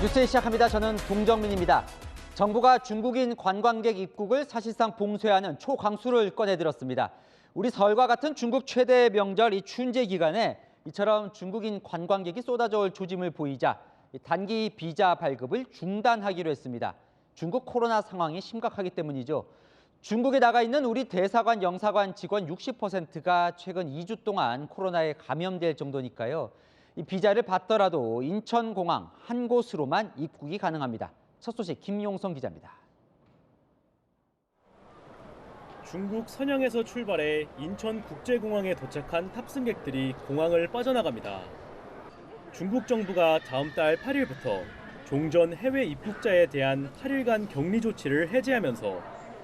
뉴스 시작합니다. 저는 동정민입니다. 정부가 중국인 관광객 입국을 사실상 봉쇄하는 초강수를 꺼내들었습니다. 우리 설과 같은 중국 최대 명절 이 춘제 기간에 이처럼 중국인 관광객이 쏟아져 올 조짐을 보이자 단기 비자 발급을 중단하기로 했습니다. 중국 코로나 상황이 심각하기 때문이죠. 중국에 나가 있는 우리 대사관, 영사관 직원 60%가 최근 2주 동안 코로나에 감염될 정도니까요. 이 비자를 받더라도 인천공항 한 곳으로만 입국이 가능합니다. 첫 소식 김용성 기자입니다. 중국 선양에서 출발해 인천국제공항에 도착한 탑승객들이 공항을 빠져나갑니다. 중국 정부가 다음 달 8일부터 종전 해외 입국자에 대한 8일간 격리 조치를 해제하면서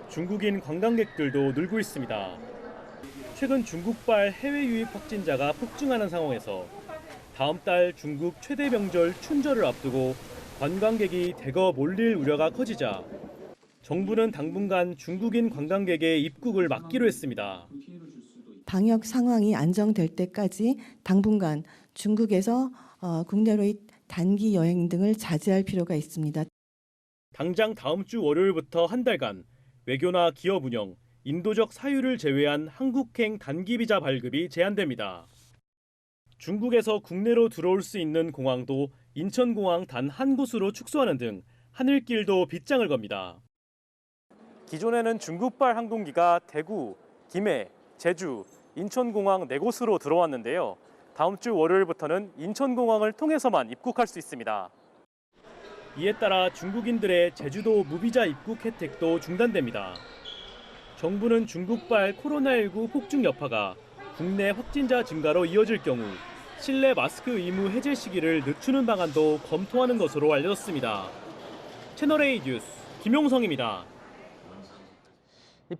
중국인 관광객들도 늘고 있습니다. 최근 중국발 해외 유입 확진자가 폭증하는 상황에서 다음 달 중국 최대 명절 춘절을 앞두고 관광객이 대거 몰릴 우려가 커지자 정부는 당분간 중국인 관광객의 입국을 막기로 했습니다. 방역 상황이 안정될 때까지 당분간 중국에서 국내로의 단기 여행 등을 자제할 필요가 있습니다. 당장 다음 주 월요일부터 한 달간 외교나 기업 운영, 인도적 사유를 제외한 한국행 단기 비자 발급이 제한됩니다. 중국에서 국내로 들어올 수 있는 공항도 인천공항 단 한 곳으로 축소하는 등 하늘길도 빗장을 겁니다. 기존에는 중국발 항공기가 대구, 김해, 제주, 인천공항 4곳으로 들어왔는데요. 다음 주 월요일부터는 인천공항을 통해서만 입국할 수 있습니다. 이에 따라 중국인들의 제주도 무비자 입국 혜택도 중단됩니다. 정부는 중국발 코로나19 폭증 여파가 국내 확진자 증가로 이어질 경우 실내 마스크 의무 해제 시기를 늦추는 방안도 검토하는 것으로 알려졌습니다. 채널A 뉴스 김용성입니다.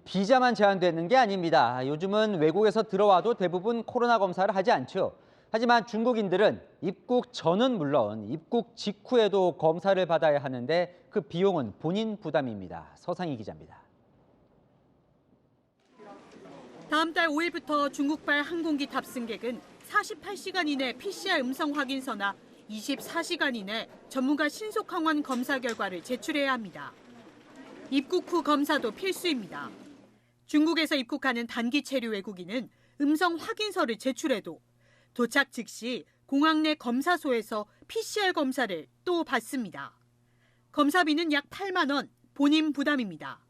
비자만 제한되는 게 아닙니다. 요즘은 외국에서 들어와도 대부분 코로나 검사를 하지 않죠. 하지만 중국인들은 입국 전은 물론 입국 직후에도 검사를 받아야 하는데 그 비용은 본인 부담입니다. 서상희 기자입니다. 다음 달 5일부터 중국발 항공기 탑승객은 48시간 이내 PCR 음성 확인서나 24시간 이내 전문가 신속 항원 검사 결과를 제출해야 합니다. 입국 후 검사도 필수입니다. 중국에서 입국하는 단기 체류 외국인은 음성 확인서를 제출해도 도착 즉시 공항 내 검사소에서 PCR 검사를 또 받습니다. 검사비는 약 8만 원, 본인 부담입니다.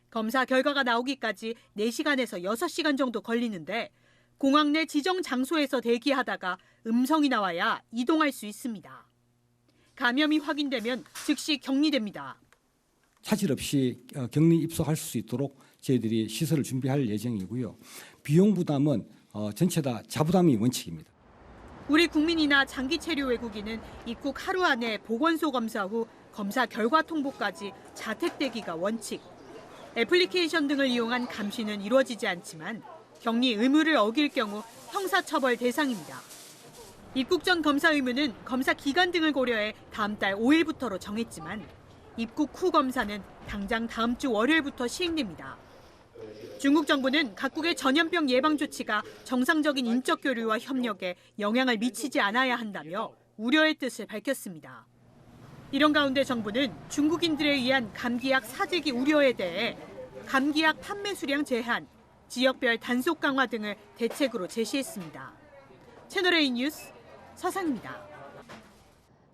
검사 결과가 나오기까지 4시간에서 6시간 정도 걸리는데 공항 내 지정 장소에서 대기하다가 음성이 나와야 이동할 수 있습니다. 감염이 확인되면 즉시 격리됩니다. 차질 없이 격리 입소할 수 있도록 저희들이 시설을 준비할 예정이고요. 비용 부담은 전체 다 자부담이 원칙입니다. 우리 국민이나 장기 체류 외국인은 입국 하루 안에 보건소 검사 후 검사 결과 통보까지 자택대기가 원칙. 애플리케이션 등을 이용한 감시는 이루어지지 않지만 격리 의무를 어길 경우 형사처벌 대상입니다. 입국 전 검사 의무는 검사 기간 등을 고려해 다음 달 5일부터로 정했지만 입국 후 검사는 당장 다음 주 월요일부터 시행됩니다. 중국 정부는 각국의 전염병 예방 조치가 정상적인 인적 교류와 협력에 영향을 미치지 않아야 한다며 우려의 뜻을 밝혔습니다. 이런 가운데 정부는 중국인들에 의한 감기약 사재기 우려에 대해 감기약 판매 수량 제한, 지역별 단속 강화 등을 대책으로 제시했습니다. 채널A 뉴스 서상입니다.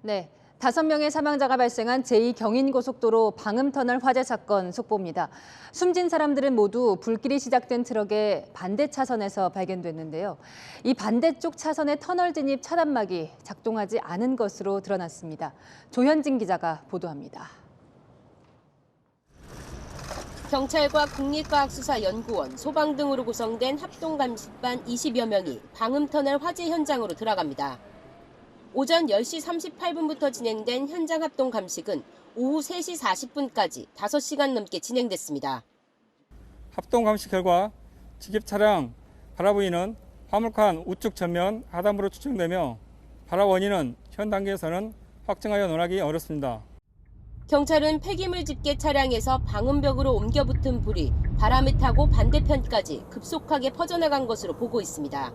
네, 5명의 사망자가 발생한 제2경인고속도로 방음터널 화재 사건 속보입니다. 숨진 사람들은 모두 불길이 시작된 트럭의 반대 차선에서 발견됐는데요. 이 반대쪽 차선의 터널 진입 차단막이 작동하지 않은 것으로 드러났습니다. 조현진 기자가 보도합니다. 경찰과 국립과학수사연구원, 소방 등으로 구성된 합동감식반 20여 명이 방음터널 화재 현장으로 들어갑니다. 오전 10시 38분부터 진행된 현장 합동 감식은 오후 3시 40분까지 5시간 넘게 진행됐습니다. 합동 감식 결과 직입 차량 발화 부위는 화물칸 우측 전면 하단부로 추정되며 발화 원인은 현 단계에서는 확정하여 논하기 어렵습니다. 경찰은 폐기물 집계 차량에서 방음벽으로 옮겨 붙은 불이 바람을 타고 반대편까지 급속하게 퍼져나간 것으로 보고 있습니다.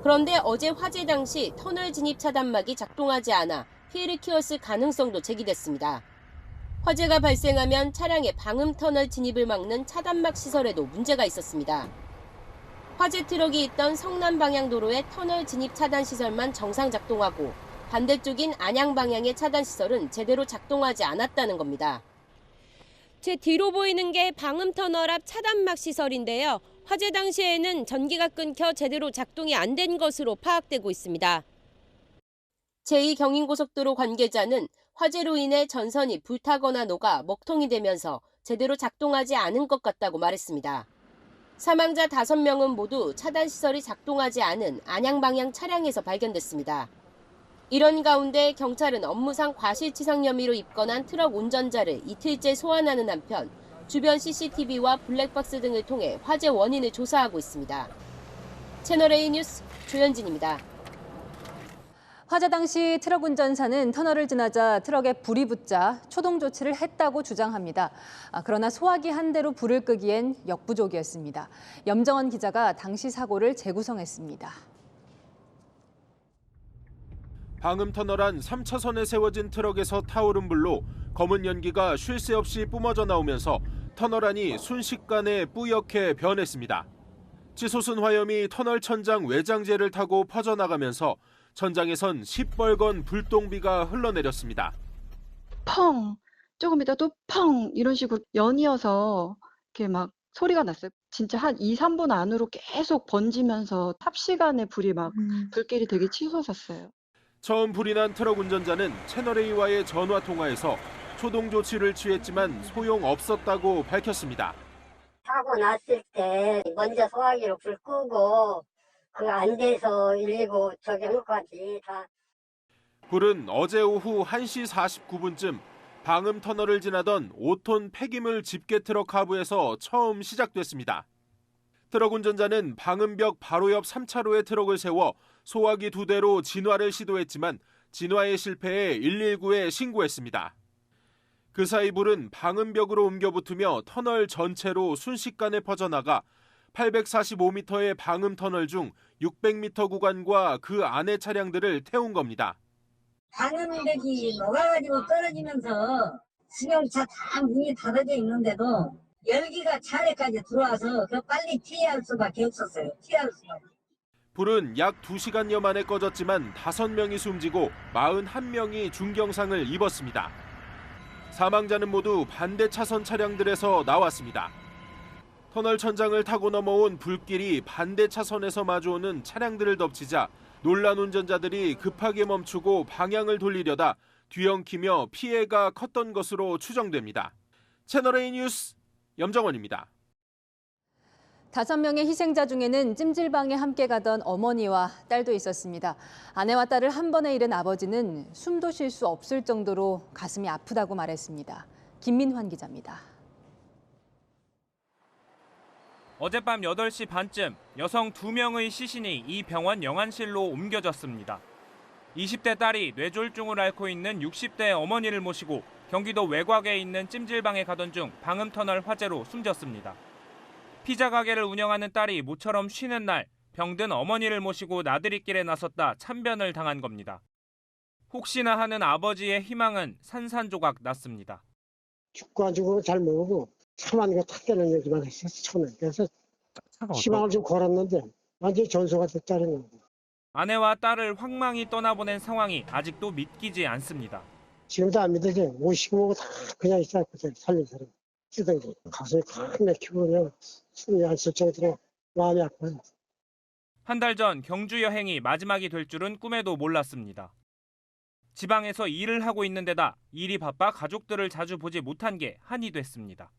그런데 어제 화재 당시 터널 진입 차단막이 작동하지 않아 피해를 키웠을 가능성도 제기됐습니다. 화재가 발생하면 차량의 방음 터널 진입을 막는 차단막 시설에도 문제가 있었습니다. 화재 트럭이 있던 성남 방향 도로의 터널 진입 차단 시설만 정상 작동하고 반대쪽인 안양 방향의 차단 시설은 제대로 작동하지 않았다는 겁니다. 제 뒤로 보이는 게 방음 터널 앞 차단막 시설인데요. 화재 당시에는 전기가 끊겨 제대로 작동이 안 된 것으로 파악되고 있습니다. 제2경인고속도로 관계자는 화재로 인해 전선이 불타거나 녹아 먹통이 되면서 제대로 작동하지 않은 것 같다고 말했습니다. 사망자 5명은 모두 차단 시설이 작동하지 않은 안양 방향 차량에서 발견됐습니다. 이런 가운데 경찰은 업무상 과실치상 혐의로 입건한 트럭 운전자를 이틀째 소환하는 한편 주변 CCTV와 블랙박스 등을 통해 화재 원인을 조사하고 있습니다. 채널A 뉴스 조현진입니다. 화재 당시 트럭 운전사는 터널을 지나자 트럭에 불이 붙자 초동 조치를 했다고 주장합니다. 그러나 소화기 한 대로 불을 끄기엔 역부족이었습니다. 염정원 기자가 당시 사고를 재구성했습니다. 방음 터널 안 3차선에 세워진 트럭에서 타오른 불로 검은 연기가 쉴 새 없이 뿜어져 나오면서 터널 안이 순식간에 뿌옇게 변했습니다. 치솟은 화염이 터널 천장 외장재를 타고 퍼져나가면서 천장에선 시뻘건 불똥비가 흘러내렸습니다. 펑! 조금 있다 또 펑! 이런 식으로 연이어서 이렇게 막 소리가 났어요. 진짜 한 2, 3분 안으로 계속 번지면서 삽시간에 불이 막 불길이 되게 치솟았어요. 처음 불이 난 트럭 운전자는 채널A와의 전화 통화에서 초동 조치를 취했지만 소용없었다고 밝혔습니다. 사고 났을 때 먼저 소화기로 불 끄고 그 안 돼서 119 저경까지 다. 불은 어제 오후 1시 49분쯤 방음 터널을 지나던 5톤 폐기물 집게 트럭 하부에서 처음 시작됐습니다. 트럭 운전자는 방음벽 바로 옆 3차로에 트럭을 세워 소화기 2대로 진화를 시도했지만 진화에 실패해 119에 신고했습니다. 그 사이 불은 방음벽으로 옮겨 붙으며 터널 전체로 순식간에 퍼져나가 845m의 방음 터널 중 600m 구간과 그 안의 차량들을 태운 겁니다. 방음벽이 녹아가지고 떨어지면서 승용차 다 문이 닫아져 있는데도 열기가 차례까지 들어와서 그 빨리 피할 수밖에 없었어요. 불은 약 2시간여 만에 꺼졌지만 5명이 숨지고 41명이 중경상을 입었습니다. 사망자는 모두 반대 차선 차량들에서 나왔습니다. 터널 천장을 타고 넘어온 불길이 반대 차선에서 마주오는 차량들을 덮치자 놀란 운전자들이 급하게 멈추고 방향을 돌리려다 뒤엉키며 피해가 컸던 것으로 추정됩니다. 채널A 뉴스 염정원입니다. 5명의 희생자 중에는 찜질방에 함께 가던 어머니와 딸도 있었습니다. 아내와 딸을 한 번에 잃은 아버지는 숨도 쉴 수 없을 정도로 가슴이 아프다고 말했습니다. 김민환 기자입니다. 어젯밤 8시 반쯤 여성 2명의 시신이 이 병원 영안실로 옮겨졌습니다. 20대 딸이 뇌졸중을 앓고 있는 60대 어머니를 모시고 경기도 외곽에 있는 찜질방에 가던 중 방음터널 화재로 숨졌습니다. 피자 가게를 운영하는 딸이 모처럼 쉬는 날 병든 어머니를 모시고 나들이길에 나섰다 참변을 당한 겁니다. 혹시나 하는 아버지의 희망은 산산조각 났습니다. 죽가지고 잘 모르고 차만 이거 탔다는 얘기만 했었어 처음에. 그래서 희망을 좀 걸었는데 완전히 전소가 됐다는 거예요. 아내와 딸을 황망히 떠나보낸 상황이 아직도 믿기지 않습니다. 지금도 안 믿어져. 55고 다 그냥 있었거든. 살린 사람. 쓰던지 가슴이 팍 막히고 그냥 숨이 안 쉴 정도로 마음이 아파요. 한 달 전 경주 여행이 마지막이 될 줄은 꿈에도 몰랐습니다. 지방에서 일을 하고 있는 데다 일이 바빠 가족들을 자주 보지 못한 게 한이 됐습니다.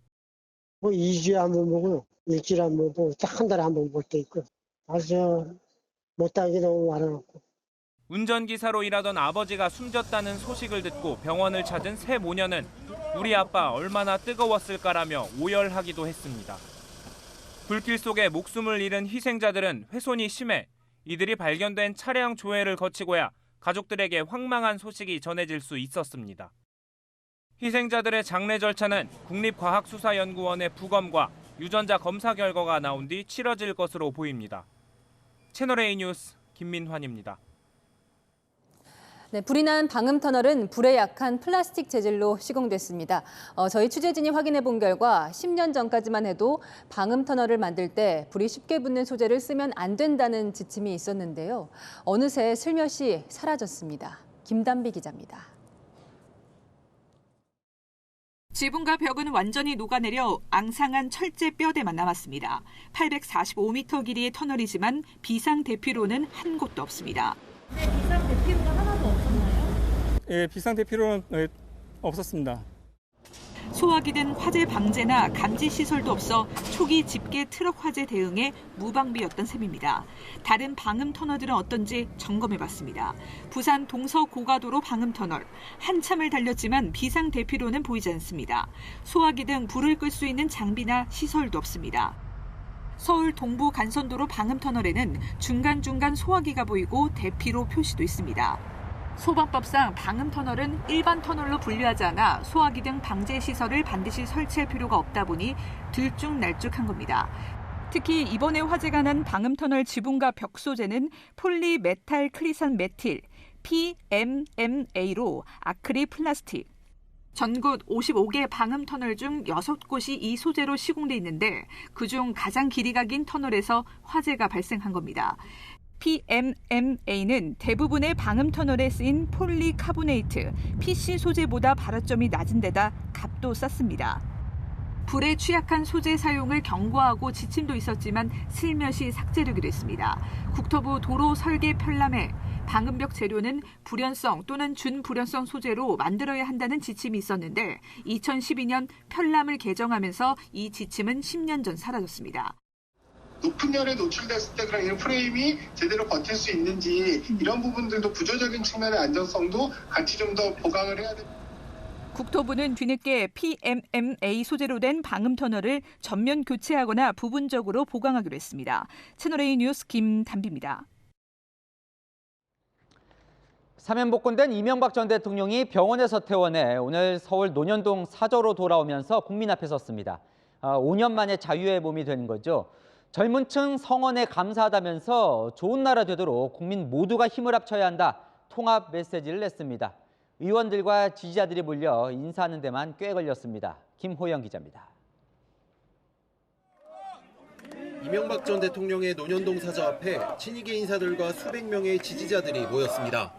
뭐 2주에 한 번 보고 일주일에 한 번 보고 딱 한 달에 한 번 볼 때 있고 아주 못하게 너무 많아갖고. 운전기사로 일하던 아버지가 숨졌다는 소식을 듣고 병원을 찾은 새 모녀는 우리 아빠 얼마나 뜨거웠을까라며 오열하기도 했습니다. 불길 속에 목숨을 잃은 희생자들은 훼손이 심해 이들이 발견된 차량 조회를 거치고야 가족들에게 황망한 소식이 전해질 수 있었습니다. 희생자들의 장례 절차는 국립과학수사연구원의 부검과 유전자 검사 결과가 나온 뒤 치러질 것으로 보입니다. 채널A 뉴스 김민환입니다. 네, 불이 난 방음터널은 불에 약한 플라스틱 재질로 시공됐습니다. 저희 취재진이 확인해 본 결과 10년 전까지만 해도 방음터널을 만들 때 불이 쉽게 붙는 소재를 쓰면 안 된다는 지침이 있었는데요. 어느새 슬며시 사라졌습니다. 김단비 기자입니다. 지붕과 벽은 완전히 녹아내려 앙상한 철제 뼈대만 남았습니다. 845m 길이의 터널이지만 비상 대피로는 한 곳도 없습니다. 비상 대피로가 하나도 없었나요? 예, 비상 대피로는 없었습니다. 소화기 등 화재 방제나 감지 시설도 없어 초기 집게 트럭 화재 대응에 무방비였던 셈입니다. 다른 방음 터널들은 어떤지 점검해봤습니다. 부산 동서 고가도로 방음 터널. 한참을 달렸지만 비상 대피로는 보이지 않습니다. 소화기 등 불을 끌 수 있는 장비나 시설도 없습니다. 서울 동부 간선도로 방음 터널에는 중간중간 소화기가 보이고 대피로 표시도 있습니다. 소방법상 방음 터널은 일반 터널로 분류하지 않아 소화기 등 방제 시설을 반드시 설치할 필요가 없다 보니 들쭉날쭉한 겁니다. 특히 이번에 화재가 난 방음 터널 지붕과 벽 소재는 폴리메탈 클리산 메틸 PMMA로 아크릴 플라스틱. 전국 55개 방음 터널 중 6곳이 이 소재로 시공돼 있는데 그중 가장 길이가 긴 터널에서 화재가 발생한 겁니다. PMMA는 대부분의 방음 터널에 쓰인 폴리카보네이트, PC 소재보다 발화점이 낮은 데다 값도 쌌습니다. 불에 취약한 소재 사용을 경고하고 지침도 있었지만 슬며시 삭제되기도 했습니다. 국토부 도로 설계 편람에 방음벽 재료는 불연성 또는 준불연성 소재로 만들어야 한다는 지침이 있었는데 2012년 편람을 개정하면서 이 지침은 10년 전 사라졌습니다. 높은 열에 노출됐을 때 그런 프레임이 제대로 버틸 수 있는지 이런 부분들도 구조적인 측면의 안정성도 같이 좀 더 보강을 해야 됩니다. 국토부는 뒤늦게 PMMA 소재로 된 방음 터널을 전면 교체하거나 부분적으로 보강하기로 했습니다. 채널A 뉴스 김단비입니다. 사면 복권된 이명박 전 대통령이 병원에서 퇴원해 오늘 서울 논현동 사저로 돌아오면서 국민 앞에 섰습니다. 5년 만에 자유의 몸이 되는 거죠. 젊은 층 성원에 감사하다면서 좋은 나라 되도록 국민 모두가 힘을 합쳐야 한다. 통합 메시지를 냈습니다. 의원들과 지지자들이 몰려 인사하는 데만 꽤 걸렸습니다. 김호영 기자입니다. 이명박 전 대통령의 논현동 사저 앞에 친이계 인사들과 수백 명의 지지자들이 모였습니다.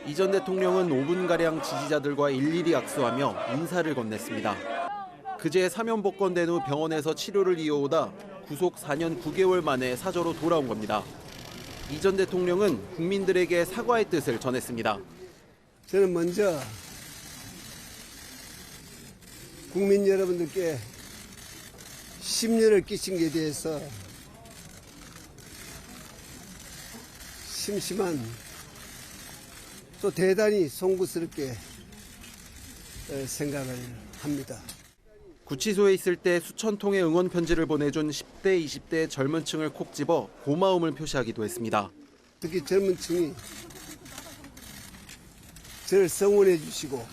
이 전 대통령은 5분가량 지지자들과 일일이 악수하며 인사를 건넸습니다. 그제 사면 복권된 후 병원에서 치료를 이어오다 구속 4년 9개월 만에 사저로 돌아온 겁니다. 이 전 대통령은 국민들에게 사과의 뜻을 전했습니다. 저는 먼저 국민 여러분들께 심려를 끼친 것에 대해서 심심한 또 대단히 송구스럽게 생각을 합니다. 구치소에 있을 때 수천 통의 응원 편지를 보내준 10대, 20대 젊은 층을 콕 집어 고마움을 표시하기도 했습니다. 특히 젊은 층이 저를 성원해 주시고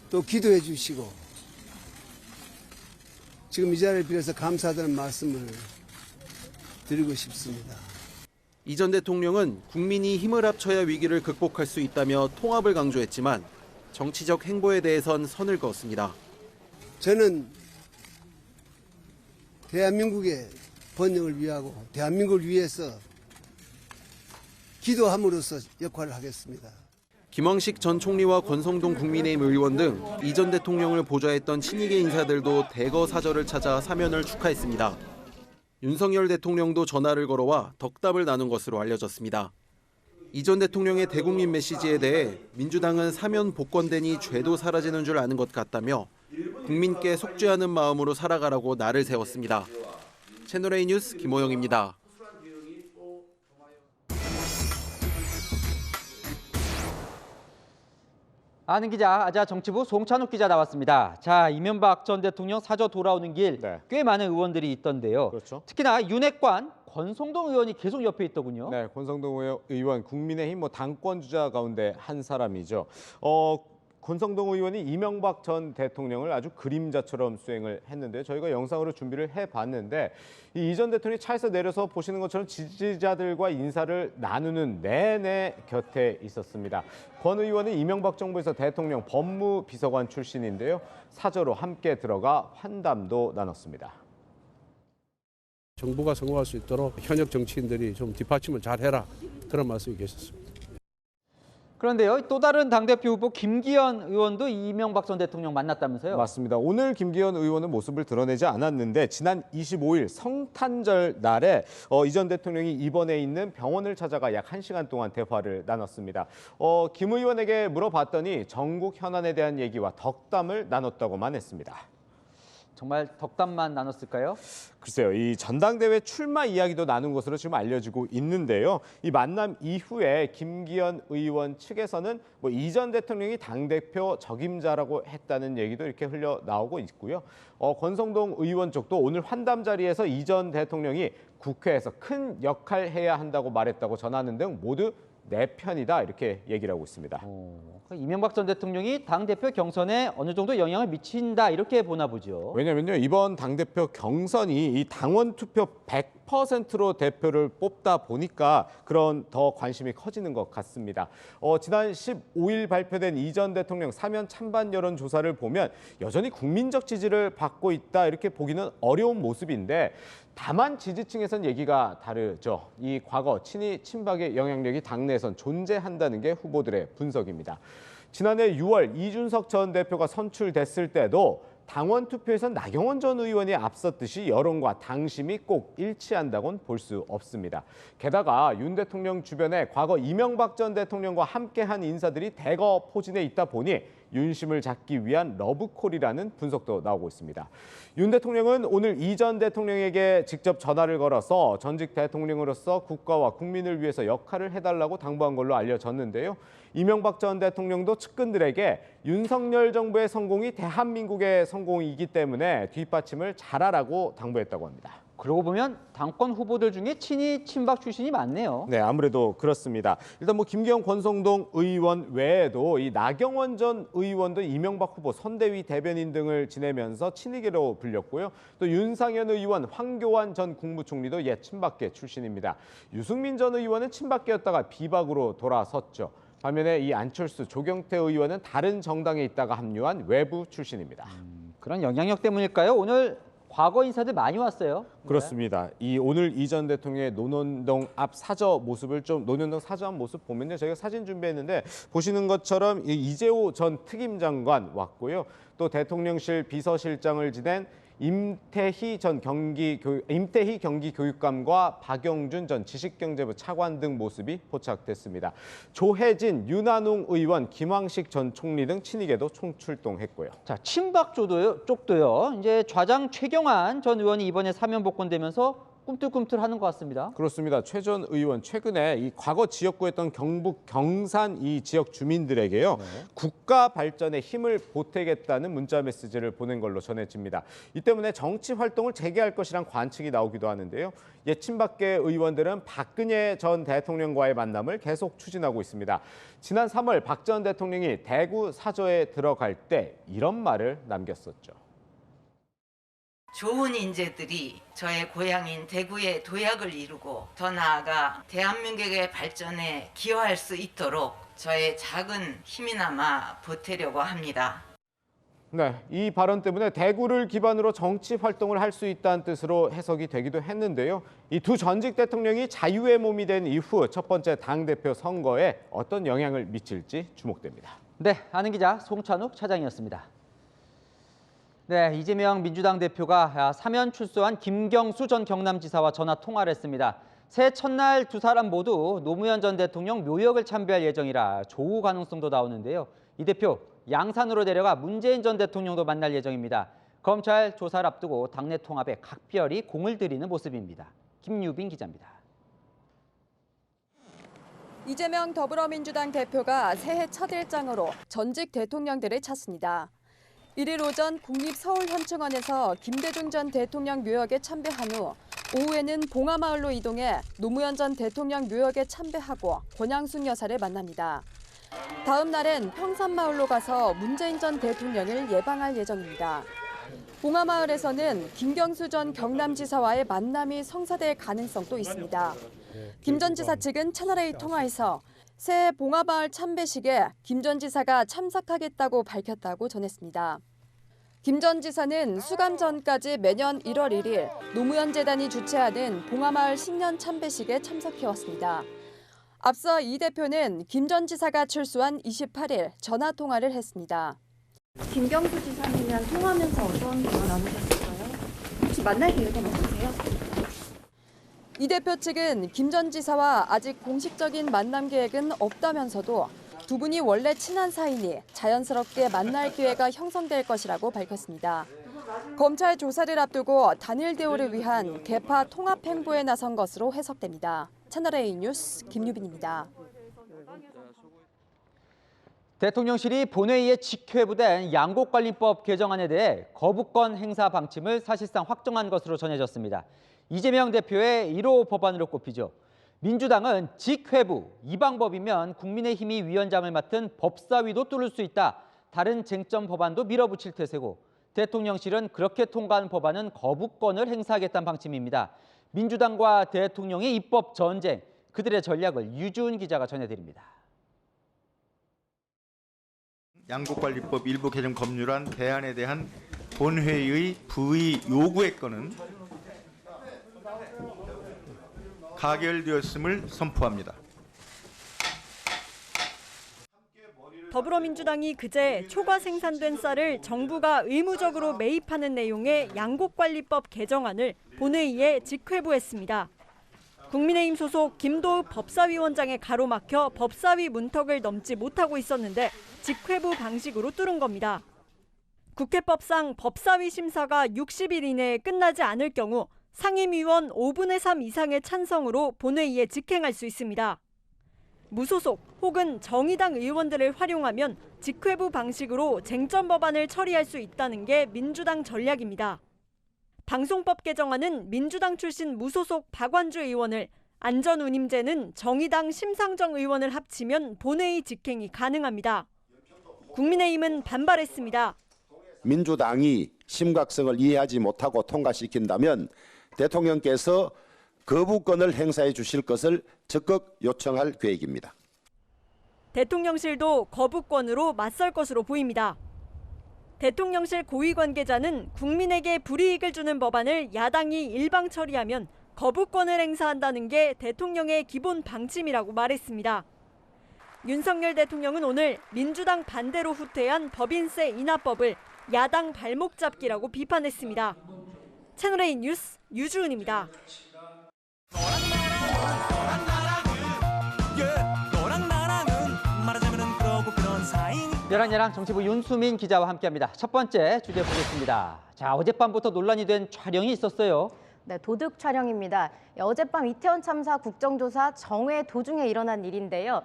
또 기도해 주시고 지금 이 자리를 빌어서 감사하다는 말씀을 드리고 싶습니다. 이 전 대통령은 국민이 힘을 합쳐야 위기를 극복할 수 있다며 통합을 강조했지만 정치적 행보에 대해선 선을 그었습니다. 저는 대한민국의 번영을 위하고 대한민국을 위해서 기도함으로써 역할을 하겠습니다. 김황식 전 총리와 권성동 국민의힘 의원 등 이 전 대통령을 보좌했던 친이계 인사들도 대거 사저를 찾아 사면을 축하했습니다. 윤석열 대통령도 전화를 걸어와 덕담을 나눈 것으로 알려졌습니다. 이 전 대통령의 대국민 메시지에 대해 민주당은 사면 복권되니 죄도 사라지는 줄 아는 것 같다며 국민께 속죄하는 마음으로 살아가라고 날을 세웠습니다. 채널A 뉴스 김호영입니다. 아는 기자, 아자 정치부 송찬욱 기자 나왔습니다. 자, 이명박 전 대통령 사저 돌아오는 길 꽤 많은 의원들이 있던데요. 그렇죠. 특히나 윤핵관 권성동 의원이 계속 옆에 있더군요. 네, 권성동 의원 국민의힘 당권 주자 가운데 한 사람이죠. 권성동 의원이 이명박 전 대통령을 아주 그림자처럼 수행을 했는데 저희가 영상으로 준비를 해봤는데 이 전 대통령이 차에서 내려서 보시는 것처럼 지지자들과 인사를 나누는 내내 곁에 있었습니다. 권 의원은 이명박 정부에서 대통령 법무비서관 출신인데요. 사저로 함께 들어가 환담도 나눴습니다. 정부가 성공할 수 있도록 현역 정치인들이 좀 뒷받침을 잘해라 그런 말씀이 계셨습니다. 그런데요, 또 다른 당대표 후보 김기현 의원도 이명박 전 대통령 만났다면서요? 맞습니다. 오늘 김기현 의원은 모습을 드러내지 않았는데 지난 25일 성탄절 날에 이 전 대통령이 입원해 있는 병원을 찾아가 약 1시간 동안 대화를 나눴습니다. 김 의원에게 물어봤더니 전국 현안에 대한 얘기와 덕담을 나눴다고만 했습니다. 정말 덕담만 나눴을까요? 글쎄요, 이 전당대회 출마 이야기도 나눈 것으로 지금 알려지고 있는데요. 이 만남 이후에 김기현 의원 측에서는 이 전 대통령이 당대표 적임자라고 했다는 얘기도 이렇게 흘러나오고 있고요. 권성동 의원 쪽도 오늘 환담 자리에서 이 전 대통령이 국회에서 큰 역할 해야 한다고 말했다고 전하는 등 모두 내 편이다 이렇게 얘기를 하고 있습니다. 이명박 전 대통령이 당대표 경선에 어느 정도 영향을 미친다 이렇게 보나 보죠. 왜냐면요, 이번 당대표 경선이 이 당원 투표 100%로 대표를 뽑다 보니까 그런 더 관심이 커지는 것 같습니다. 지난 15일 발표된 이 전 대통령 사면 찬반 여론조사를 보면 여전히 국민적 지지를 받고 있다 이렇게 보기는 어려운 모습인데 다만 지지층에선 얘기가 다르죠. 이 과거 친이 친박의 영향력이 당내에선 존재한다는 게 후보들의 분석입니다. 지난해 6월 이준석 전 대표가 선출됐을 때도 당원 투표에선 나경원 전 의원이 앞섰듯이 여론과 당심이 꼭 일치한다고는 볼 수 없습니다. 게다가 윤 대통령 주변에 과거 이명박 전 대통령과 함께한 인사들이 대거 포진해 있다 보니 윤심을 잡기 위한 러브콜이라는 분석도 나오고 있습니다. 윤 대통령은 오늘 이 전 대통령에게 직접 전화를 걸어서 전직 대통령으로서 국가와 국민을 위해서 역할을 해달라고 당부한 걸로 알려졌는데요. 이명박 전 대통령도 측근들에게 윤석열 정부의 성공이 대한민국의 성공이기 때문에 뒷받침을 잘하라고 당부했다고 합니다. 그러고 보면 당권 후보들 중에 친이 친박 출신이 많네요. 네, 아무래도 그렇습니다. 일단 김기현, 권성동 의원 외에도 이 나경원 전 의원도 이명박 후보 선대위 대변인 등을 지내면서 친이계로 불렸고요. 또 윤상현 의원, 황교안 전 국무총리도 옛 친박계 출신입니다. 유승민 전 의원은 친박계였다가 비박으로 돌아섰죠. 반면에 이 안철수, 조경태 의원은 다른 정당에 있다가 합류한 외부 출신입니다. 그런 영향력 때문일까요? 오늘 과거 인사들 많이 왔어요. 그렇습니다. 오늘 이 전 대통령의 논현동 앞 사저 모습을 논현동 사저 앞 모습 보면요, 저희가 사진 준비했는데 보시는 것처럼 이재호 전 특임장관 왔고요. 또 대통령실 비서실장을 지낸 임태희 경기교육감과 박영준 전 지식경제부 차관 등 모습이 포착됐습니다. 조혜진, 윤한홍 의원, 김황식 전 총리 등 친이계도 총출동했고요. 자, 친박 쪽도요. 이제 좌장 최경환 전 의원이 이번에 사면 복권되면서 꿈틀꿈틀하는 것 같습니다. 그렇습니다. 최 전 의원 최근에 이 과거 지역구였던 경북 경산 이 지역 주민들에게요, 국가 발전에 힘을 보태겠다는 문자 메시지를 보낸 걸로 전해집니다. 이 때문에 정치 활동을 재개할 것이란 관측이 나오기도 하는데요. 옛 친박계 의원들은 박근혜 전 대통령과의 만남을 계속 추진하고 있습니다. 지난 3월 박 전 대통령이 대구 사저에 들어갈 때 이런 말을 남겼었죠. 좋은 인재들이 저의 고향인 대구의 도약을 이루고 더 나아가 대한민국의 발전에 기여할 수 있도록 저의 작은 힘이나마 보태려고 합니다. 네, 이 발언 때문에 대구를 기반으로 정치 활동을 할 수 있다는 뜻으로 해석이 되기도 했는데요. 이 두 전직 대통령이 자유의 몸이 된 이후 첫 번째 당대표 선거에 어떤 영향을 미칠지 주목됩니다. 네, 아는 기자 송찬욱 차장이었습니다. 네, 이재명 민주당 대표가 사면 출소한 김경수 전 경남지사와 전화 통화를 했습니다. 새해 첫날 두 사람 모두 노무현 전 대통령 묘역을 참배할 예정이라 조우 가능성도 나오는데요. 이 대표 양산으로 내려가 문재인 전 대통령도 만날 예정입니다. 검찰 조사를 앞두고 당내 통합에 각별히 공을 들이는 모습입니다. 김유빈 기자입니다. 이재명 더불어민주당 대표가 새해 첫 일정으로 전직 대통령들을 찾습니다. 1일 오전 국립서울현충원에서 김대중 전 대통령 묘역에 참배한 후 오후에는 봉하마을로 이동해 노무현 전 대통령 묘역에 참배하고 권양숙 여사를 만납니다. 다음 날엔 평산마을로 가서 문재인 전 대통령을 예방할 예정입니다. 봉하마을에서는 김경수 전 경남지사와의 만남이 성사될 가능성도 있습니다. 김 전 지사 측은 채널A 통화에서 새해 봉하마을 참배식에 김 전 지사가 참석하겠다고 밝혔다고 전했습니다. 김 전 지사는 수감 전까지 매년 1월 1일 노무현 재단이 주최하는 봉하마을 신년 참배식에 참석해왔습니다. 앞서 이 대표는 김 전 지사가 출소한 28일 전화 통화를 했습니다. 김경수 지사님이랑 통화하면서 어떤 대화 나누셨을까요? 혹시 만날 계획은 없으세요? 이 대표 측은 김 전 지사와 아직 공식적인 만남 계획은 없다면서도 두 분이 원래 친한 사이니 자연스럽게 만날 기회가 형성될 것이라고 밝혔습니다. 검찰 조사를 앞두고 단일 대우를 위한 개파 통합 행보에 나선 것으로 해석됩니다. 채널A 뉴스 김유빈입니다. 대통령실이 본회의에 직회부된 양곡관리법 개정안에 대해 거부권 행사 방침을 사실상 확정한 것으로 전해졌습니다. 이재명 대표의 1호 법안으로 꼽히죠. 민주당은 직회부, 이 방법이면 국민의힘이 위원장을 맡은 법사위도 뚫을 수 있다. 다른 쟁점 법안도 밀어붙일 태세고 대통령실은 그렇게 통과한 법안은 거부권을 행사하겠다는 방침입니다. 민주당과 대통령의 입법 전쟁, 그들의 전략을 유주은 기자가 전해드립니다. 양곡관리법 일부 개정 법률안 대안에 대한 본회의의 부의 요구의 건은 가결되었음을 선포합니다. 더불어민주당이 그제 초과 생산된 쌀을 정부가 의무적으로 매입하는 내용의 양곡관리법 개정안을 본회의에 직회부했습니다. 국민의힘 소속 김도읍 법사위원장에 가로막혀 법사위 문턱을 넘지 못하고 있었는데 직회부 방식으로 뚫은 겁니다. 국회법상 법사위 심사가 60일 이내에 끝나지 않을 경우 상임위원 5분의 3 이상의 찬성으로 본회의에 직행할 수 있습니다. 무소속 혹은 정의당 의원들을 활용하면 직회부 방식으로 쟁점 법안을 처리할 수 있다는 게 민주당 전략입니다. 방송법 개정안은 민주당 출신 무소속 박완주 의원을, 안전운임제는 정의당 심상정 의원을 합치면 본회의 직행이 가능합니다. 국민의힘은 반발했습니다. 민주당이 심각성을 이해하지 못하고 통과시킨다면 대통령께서 거부권을 행사해 주실 것을 적극 요청할 계획입니다. 대통령실도 거부권으로 맞설 것으로 보입니다. 대통령실 고위 관계자는 국민에게 불이익을 주는 법안을 야당이 일방 처리하면 거부권을 행사한다는 게 대통령의 기본 방침이라고 말했습니다. 윤석열 대통령은 오늘 민주당 반대로 후퇴한 법인세 인하법을 야당 발목 잡기라고 비판했습니다. 채널A 뉴스 유주은입니다. 열한야랑 정치부 윤수민 기자와 함께합니다. 첫 번째 주제 보겠습니다. 자, 어젯밤부터 논란이 된 촬영이 있었어요. 네, 도둑 촬영입니다. 어젯밤 이태원 참사 국정조사 정회 도중에 일어난 일인데요.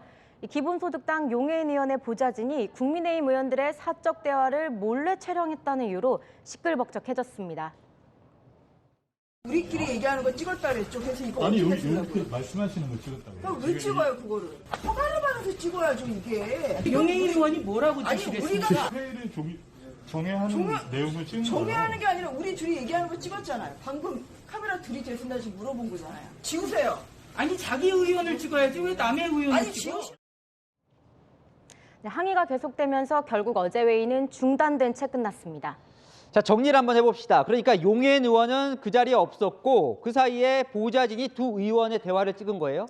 기본소득당 용해인 의원의 보좌진이 국민의힘 의원들의 사적 대화를 몰래 촬영했다는 이유로 시끌벅적해졌습니다. 우리끼리 얘기하는 거 찍었다 그랬죠. 그래서 이거 아니 어떻게 이렇게 말씀하시는 거 찍었다고요? 그럼 왜 찍어요 그거를? 허가를 받아서 찍어야죠 이게. 용해인 의원이 뭐라고 지시했습니까? 회의를 정회하는 내용을 찍는 거예요. 정회하는 게 아니라 우리 둘이 얘기하는 거 찍었잖아요. 방금 카메라 들이대신다 지금 물어본 거잖아요. 지우세요. 아니 자기 의원을 찍어야지 왜 남의 의원을 찍어? 항의가 계속되면서 결국 어제 회의는 중단된 채 끝났습니다. 자, 정리를 한번 해봅시다. 그러니까 용해인 의원은 그 자리에 없었고 그 사이에 보좌진이 두 의원의 대화를 찍은 거예요?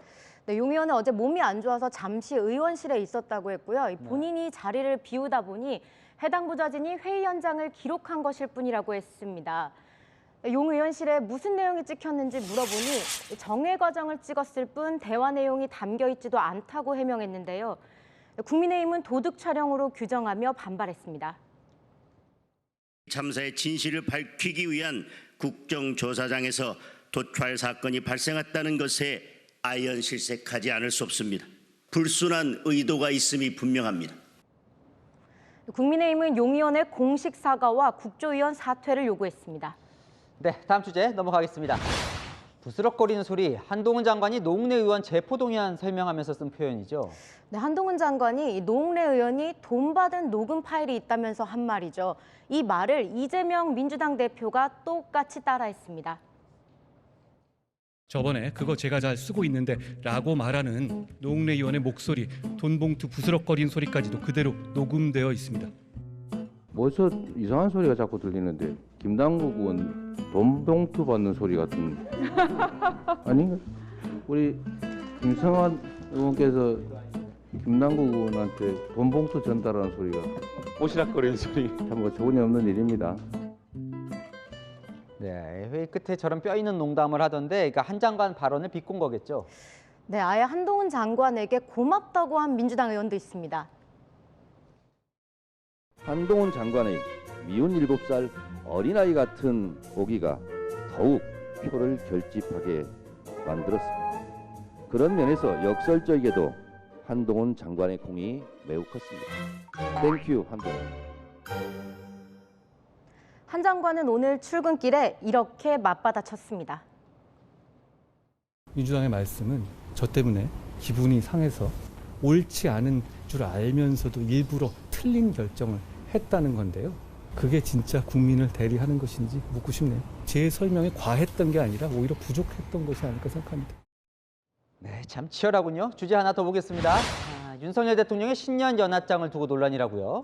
네, 용 의원은 어제 몸이 안 좋아서 잠시 의원실에 있었다고 했고요. 본인이 자리를 비우다 보니 해당 보좌진이 회의 현장을 기록한 것일 뿐이라고 했습니다. 용 의원실에 무슨 내용이 찍혔는지 물어보니 정회 과정을 찍었을 뿐 대화 내용이 담겨 있지도 않다고 해명했는데요. 국민의힘은 도둑 촬영으로 규정하며 반발했습니다. 참사의 진실을 밝히기 위한 국정조사장에서 도찰 사건이 발생했다는 것에 아연실색하지 않을 수 없습니다. 불순한 의도가 있음이 분명합니다. 국민의힘은 용 의원의 공식 사과와 국조위원 사퇴를 요구했습니다. 네, 다음 주제 넘어가겠습니다. 부스럭거리는 소리, 한동훈 장관이 노웅래 의원 체포동의안 설명하면서 쓴 표현이죠. 네, 한동훈 장관이 노웅래 의원이 돈 받은 녹음 파일이 있다면서 한 말이죠. 이 말을 이재명 민주당 대표가 똑같이 따라했습니다. 저번에 그거 제가 잘 쓰고 있는데 라고 말하는 노웅래 의원의 목소리, 돈봉투 부스럭거리는 소리까지도 그대로 녹음되어 있습니다. 뭐서 이상한 소리가 자꾸 들리는데 김남국 의원 돈봉투 받는 소리 같은 아닌가? 우리 김성환 의원께서 김남국 의원한테 돈봉투 전달하는 소리가 오시락거리는 소리 참 뭐 좋은 일 없는 일입니다. 네, 회의 끝에 저런 뼈 있는 농담을 하던데 그러니까 한 장관 발언을 비꼰 거겠죠. 네, 아예 한동훈 장관에게 고맙다고 한 민주당 의원도 있습니다. 한동훈 장관의 미운 7살 어린아이 같은 보기가 더욱 표를 결집하게 만들었습니다. 그런 면에서 역설적에도 한동훈 장관의 공이 매우 컸습니다. 땡큐 한동훈. 한 장관은 오늘 출근길에 이렇게 맞받아쳤습니다. 민주당의 말씀은 저 때문에 기분이 상해서 옳지 않은 줄 알면서도 일부러 틀린 결정을 했다는 건데요. 그게 진짜 국민을 대리하는 것인지 묻고 싶네요. 제 설명이 과했던 게 아니라 오히려 부족했던 것이 아닐까 생각합니다. 네, 참 치열하군요. 주제 하나 더 보겠습니다. 윤석열 대통령의 신년 연합장을 두고 논란이라고요.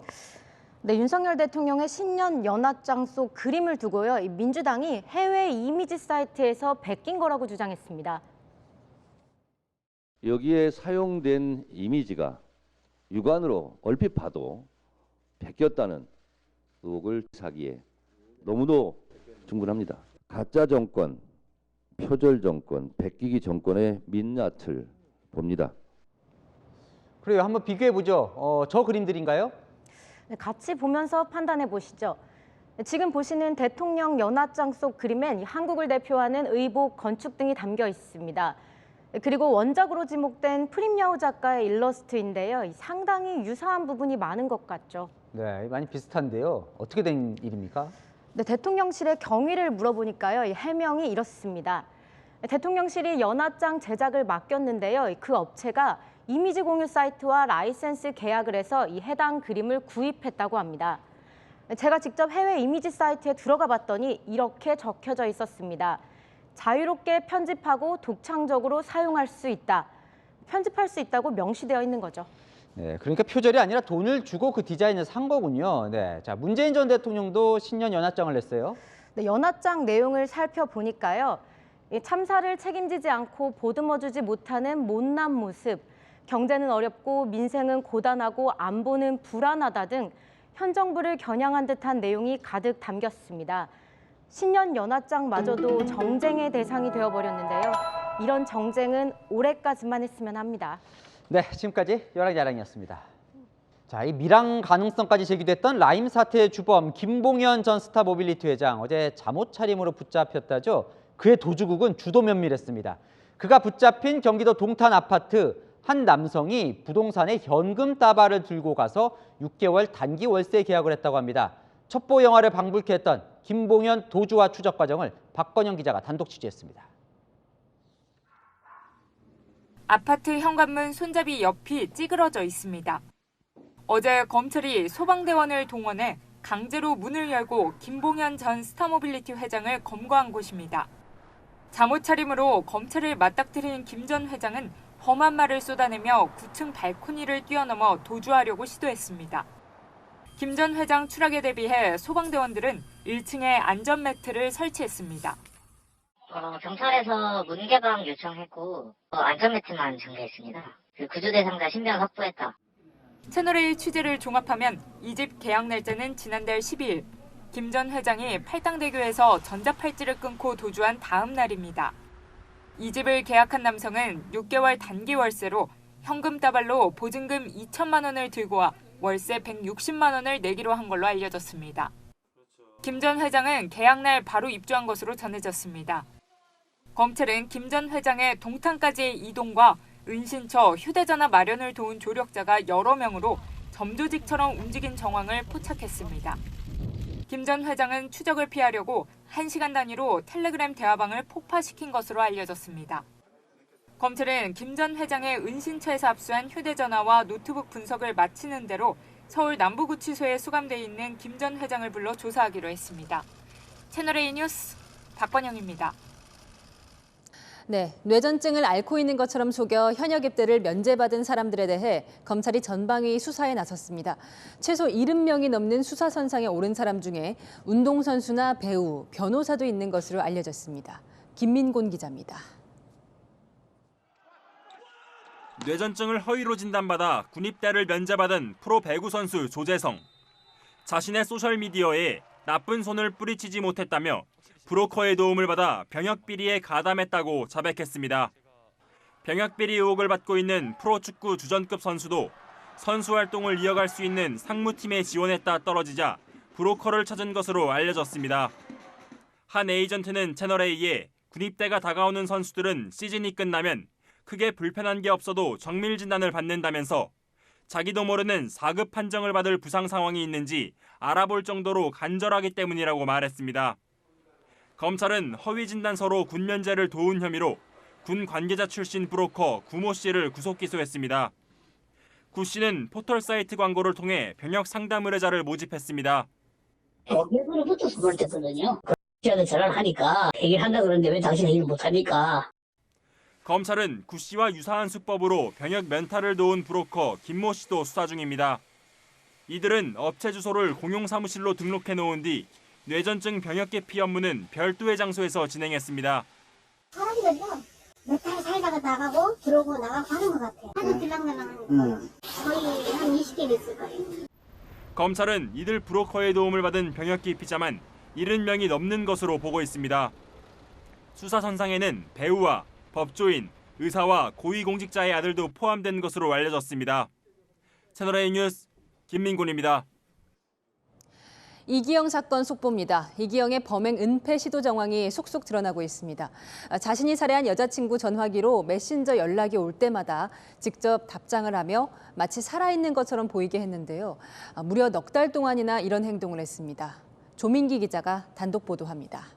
네, 윤석열 대통령의 신년 연합장 속 그림을 두고요. 민주당이 해외 이미지 사이트에서 베낀 거라고 주장했습니다. 여기에 사용된 이미지가 육안으로 얼핏 봐도 베꼈다는 의혹을 사기에 너무도 충분합니다. 가짜 정권, 표절 정권, 베끼기 정권의 민낯을 봅니다. 그래요, 한번 비교해 보죠. 저 그림들인가요? 네, 같이 보면서 판단해 보시죠. 지금 보시는 대통령 연합장 속 그림엔 한국을 대표하는 의복, 건축 등이 담겨 있습니다. 그리고 원작으로 지목된 프림야오 작가의 일러스트인데요. 상당히 유사한 부분이 많은 것 같죠. 네, 많이 비슷한데요. 어떻게 된 일입니까? 네, 대통령실에 경위를 물어보니까요. 해명이 이렇습니다. 대통령실이 연합장 제작을 맡겼는데요. 그 업체가 이미지 공유 사이트와 라이센스 계약을 해서 이 해당 그림을 구입했다고 합니다. 제가 직접 해외 이미지 사이트에 들어가 봤더니 이렇게 적혀져 있었습니다. 자유롭게 편집하고 독창적으로 사용할 수 있다. 편집할 수 있다고 명시되어 있는 거죠. 네, 그러니까 표절이 아니라 돈을 주고 그 디자인을 산 거군요. 네, 자, 문재인 전 대통령도 신년 연합장을 냈어요. 네, 연합장 내용을 살펴보니까요. 참사를 책임지지 않고 보듬어주지 못하는 못난 모습, 경제는 어렵고 민생은 고단하고 안보는 불안하다 등 현 정부를 겨냥한 듯한 내용이 가득 담겼습니다. 신년 연합장마저도 정쟁의 대상이 되어버렸는데요. 이런 정쟁은 올해까지만 했으면 합니다. 네, 지금까지 열왕야랑이었습니다. 자, 이 밀항 가능성까지 제기됐던 라임 사태의 주범 김봉현 전 스타모빌리티 회장 어제 잠옷 차림으로 붙잡혔다죠. 그의 도주국은 주도 면밀했습니다. 그가 붙잡힌 경기도 동탄 아파트 한 남성이 부동산에 현금 따발을 들고 가서 6개월 단기 월세 계약을 했다고 합니다. 첩보 영화를 방불케 했던 김봉현 도주와 추적 과정을 박건영 기자가 단독 취재했습니다. 아파트 현관문 손잡이 옆이 찌그러져 있습니다. 어제 검찰이 소방대원을 동원해 강제로 문을 열고 김봉현 전 스타모빌리티 회장을 검거한 곳입니다. 잠옷 차림으로 검찰을 맞닥뜨린 김 전 회장은 험한 말을 쏟아내며 9층 발코니를 뛰어넘어 도주하려고 시도했습니다. 김 전 회장 추락에 대비해 소방대원들은 1층에 안전매트를 설치했습니다. 경찰에서 문 개방 요청했고 안전매트만 전개했습니다. 구조 대상자 신변 확보했다. 채널A 취재를 종합하면 이 집 계약 날짜는 지난달 12일. 김 전 회장이 팔당대교에서 전자팔찌를 끊고 도주한 다음 날입니다. 이 집을 계약한 남성은 6개월 단기 월세로 현금 따발로 보증금 2천만 원을 들고 와 월세 160만 원을 내기로 한 걸로 알려졌습니다. 김 전 회장은 계약날 바로 입주한 것으로 전해졌습니다. 검찰은 김 전 회장의 동탄까지의 이동과 은신처, 휴대전화 마련을 도운 조력자가 여러 명으로 점조직처럼 움직인 정황을 포착했습니다. 김 전 회장은 추적을 피하려고 1시간 단위로 텔레그램 대화방을 폭파시킨 것으로 알려졌습니다. 검찰은 김 전 회장의 은신처에서 압수한 휴대전화와 노트북 분석을 마치는 대로 서울 남부구치소에 수감돼 있는 김 전 회장을 불러 조사하기로 했습니다. 채널A 뉴스 박건영입니다. 네, 뇌전증을 앓고 있는 것처럼 속여 현역 입대를 면제받은 사람들에 대해 검찰이 전방위 수사에 나섰습니다. 최소 70명이 넘는 수사선상에 오른 사람 중에 운동선수나 배우, 변호사도 있는 것으로 알려졌습니다. 김민곤 기자입니다. 뇌전증을 허위로 진단받아 군입대를 면제받은 프로 배구 선수 조재성. 자신의 소셜미디어에 나쁜 손을 뿌리치지 못했다며 브로커의 도움을 받아 병역비리에 가담했다고 자백했습니다. 병역비리 의혹을 받고 있는 프로축구 주전급 선수도 선수 활동을 이어갈 수 있는 상무팀에 지원했다 떨어지자 브로커를 찾은 것으로 알려졌습니다. 한 에이전트는 채널A에 군입대가 다가오는 선수들은 시즌이 끝나면 크게 불편한 게 없어도 정밀 진단을 받는다면서 자기도 모르는 4급 판정을 받을 부상 상황이 있는지 알아볼 정도로 간절하기 때문이라고 말했습니다. 검찰은 허위 진단서로 군 면제를 도운 혐의로 군 관계자 출신 브로커 구모 씨를 구속 기소했습니다. 구 씨는 포털 사이트 광고를 통해 병역 상담 의뢰자를 모집했습니다. 일부러 붙어서 그랬거든요. 그런데 전화를 하니까 해결한다 그러는데 왜 당신 해결 못하니까. 검찰은 구 씨와 유사한 수법으로 병역 면탈을 도운 브로커 김모 씨도 수사 중입니다. 이들은 업체 주소를 공용 사무실로 등록해 놓은 뒤 뇌전증 병역 개피 업무는 별도의 장소에서 진행했습니다. 사람들이요. 몇 달 살다가 나가고 들어오고 나가고 하는 것 같아요. 하도 들락날락하니까 거의 한 20개 있을 거예요. 검찰은 이들 브로커의 도움을 받은 병역 기피자만 70명이 넘는 것으로 보고 있습니다. 수사 선상에는 배우와 법조인, 의사와 고위공직자의 아들도 포함된 것으로 알려졌습니다. 채널A 뉴스 김민곤입니다. 이기영 사건 속보입니다. 이기영의 범행 은폐 시도 정황이 속속 드러나고 있습니다. 자신이 살해한 여자친구 전화기로 메신저 연락이 올 때마다 직접 답장을 하며 마치 살아있는 것처럼 보이게 했는데요. 무려 넉 달 동안이나 이런 행동을 했습니다. 조민기 기자가 단독 보도합니다.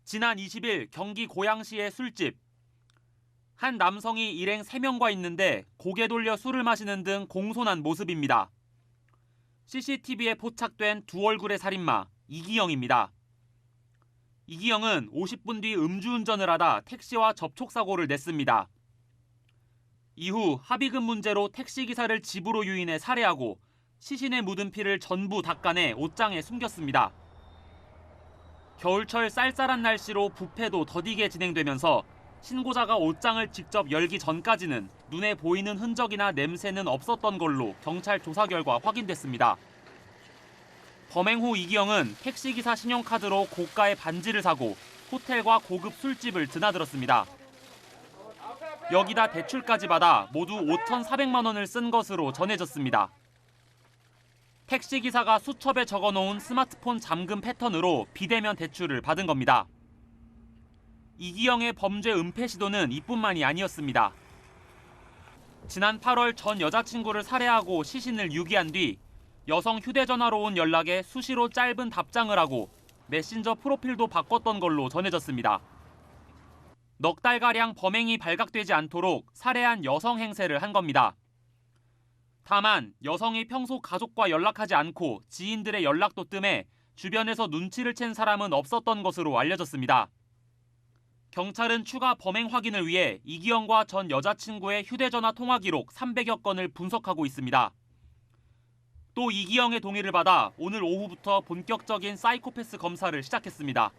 지난 20일 경기 고양시의 술집. 한 남성이 일행 3명과 있는데 고개 돌려 술을 마시는 등 공손한 모습입니다. CCTV에 포착된 두 얼굴의 살인마 이기영입니다. 이기영은 50분 뒤 음주운전을 하다 택시와 접촉사고를 냈습니다. 이후 합의금 문제로 택시기사를 집으로 유인해 살해하고 시신에 묻은 피를 전부 닦아내 옷장에 숨겼습니다. 겨울철 쌀쌀한 날씨로 부패도 더디게 진행되면서 신고자가 옷장을 직접 열기 전까지는 눈에 보이는 흔적이나 냄새는 없었던 걸로 경찰 조사 결과 확인됐습니다. 범행 후 이기영은 택시기사 신용카드로 고가의 반지를 사고 호텔과 고급 술집을 드나들었습니다. 여기다 대출까지 받아 모두 5,400만 원을 쓴 것으로 전해졌습니다. 택시기사가 수첩에 적어놓은 스마트폰 잠금 패턴으로 비대면 대출을 받은 겁니다. 이기영의 범죄 은폐 시도는 이뿐만이 아니었습니다. 지난 8월 전 여자친구를 살해하고 시신을 유기한 뒤 여성 휴대전화로 온 연락에 수시로 짧은 답장을 하고 메신저 프로필도 바꿨던 걸로 전해졌습니다. 넉 달가량 범행이 발각되지 않도록 살해한 여성 행세를 한 겁니다. 다만 여성이 평소 가족과 연락하지 않고 지인들의 연락도 뜸해 주변에서 눈치를 챈 사람은 없었던 것으로 알려졌습니다. 경찰은 추가 범행 확인을 위해 이기영과 전 여자친구의 휴대전화 통화 기록 300여 건을 분석하고 있습니다. 또 이기영의 동의를 받아 오늘 오후부터 본격적인 사이코패스 검사를 시작했습니다.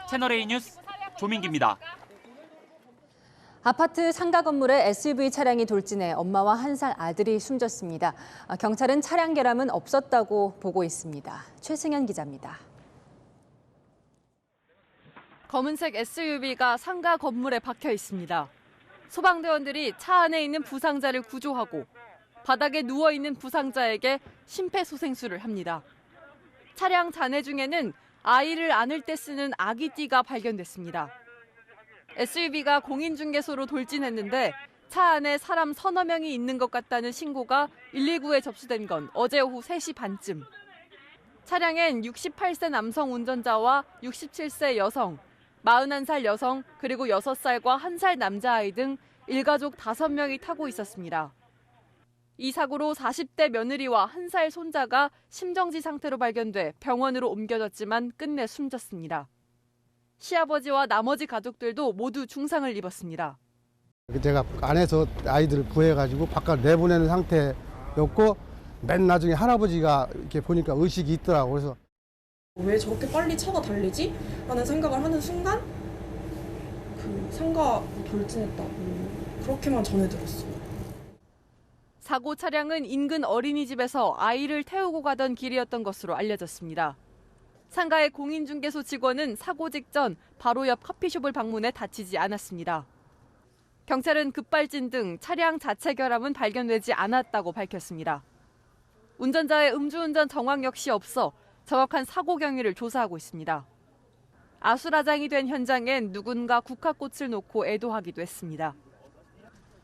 채널A 뉴스 조민기입니다. 아파트 상가 건물에 SUV 차량이 돌진해 엄마와 1살 아들이 숨졌습니다. 경찰은 차량 결함은 없었다고 보고 있습니다. 최승현 기자입니다. 검은색 SUV가 상가 건물에 박혀 있습니다. 소방대원들이 차 안에 있는 부상자를 구조하고 바닥에 누워있는 부상자에게 심폐소생술을 합니다. 차량 잔해 중에는 아이를 안을 때 쓰는 아기띠가 발견됐습니다. SUV가 공인중개소로 돌진했는데 차 안에 사람 서너 명이 있는 것 같다는 신고가 119에 접수된 건 어제 오후 3시 반쯤. 차량엔 68세 남성 운전자와 67세 여성, 41살 여성, 그리고 6살과 1살 남자아이 등 일가족 5명이 타고 있었습니다. 이 사고로 40대 며느리와 1살 손자가 심정지 상태로 발견돼 병원으로 옮겨졌지만 끝내 숨졌습니다. 시아버지와 나머지 가족들도 모두 중상을 입었습니다. 제가 안에서 아이들을 구해가지고 바깥 내보내는 상태였고 맨 나중에 할아버지가 이렇게 보니까 의식이 있더라고요. 그래서 왜 저렇게 빨리 차가 달리지? 라는 생각을 하는 순간 상가 돌진했다고 그렇게만 전해 들었어요. 사고 차량은 인근 어린이집에서 아이를 태우고 가던 길이었던 것으로 알려졌습니다. 상가의 공인중개소 직원은 사고 직전 바로 옆 커피숍을 방문해 다치지 않았습니다. 경찰은 급발진 등 차량 자체 결함은 발견되지 않았다고 밝혔습니다. 운전자의 음주운전 정황 역시 없어 정확한 사고 경위를 조사하고 있습니다. 아수라장이 된 현장엔 누군가 국화꽃을 놓고 애도하기도 했습니다.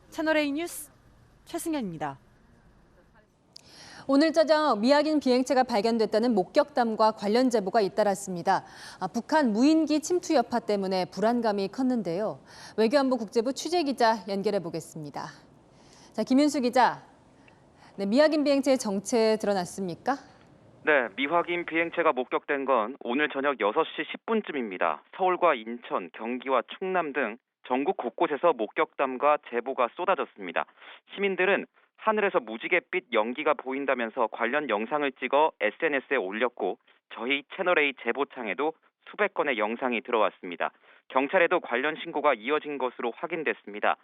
채널A 뉴스 최승현입니다. 오늘 저녁 미확인 비행체가 발견됐다는 목격담과 관련 제보가 잇따랐습니다. 북한 무인기 침투 여파 때문에 불안감이 컸는데요. 외교안보 국제부 취재기자 연결해 보겠습니다. 자, 김윤수 기자, 네, 미확인 비행체의 정체 드러났습니까? 네, 미확인 비행체가 목격된 건 오늘 저녁 6시 10분쯤입니다. 서울과 인천, 경기와 충남 등 전국 곳곳에서 목격담과 제보가 쏟아졌습니다. 시민들은 하늘에서 무지갯빛 연기가 보인다면서 관련 영상을 찍어 SNS에 올렸고 저희 채널A 제보창에도 수백 건의 영상이 들어왔습니다. 경찰에도 관련 신고가 이어진 것으로 확인됐습니다.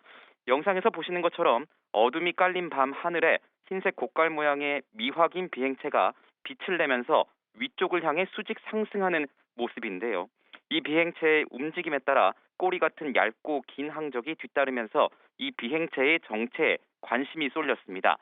영상에서 보시는 것처럼 어둠이 깔린 밤 하늘에 흰색 곡갈 모양의 미확인 비행체가 빛을 내면서 위쪽을 향해 수직 상승하는 모습인데요. 이 비행체의 움직임에 따라 꼬리 같은 얇고 긴 항적이 뒤따르면서 이 비행체의 정체에 관심이 쏠렸습니다.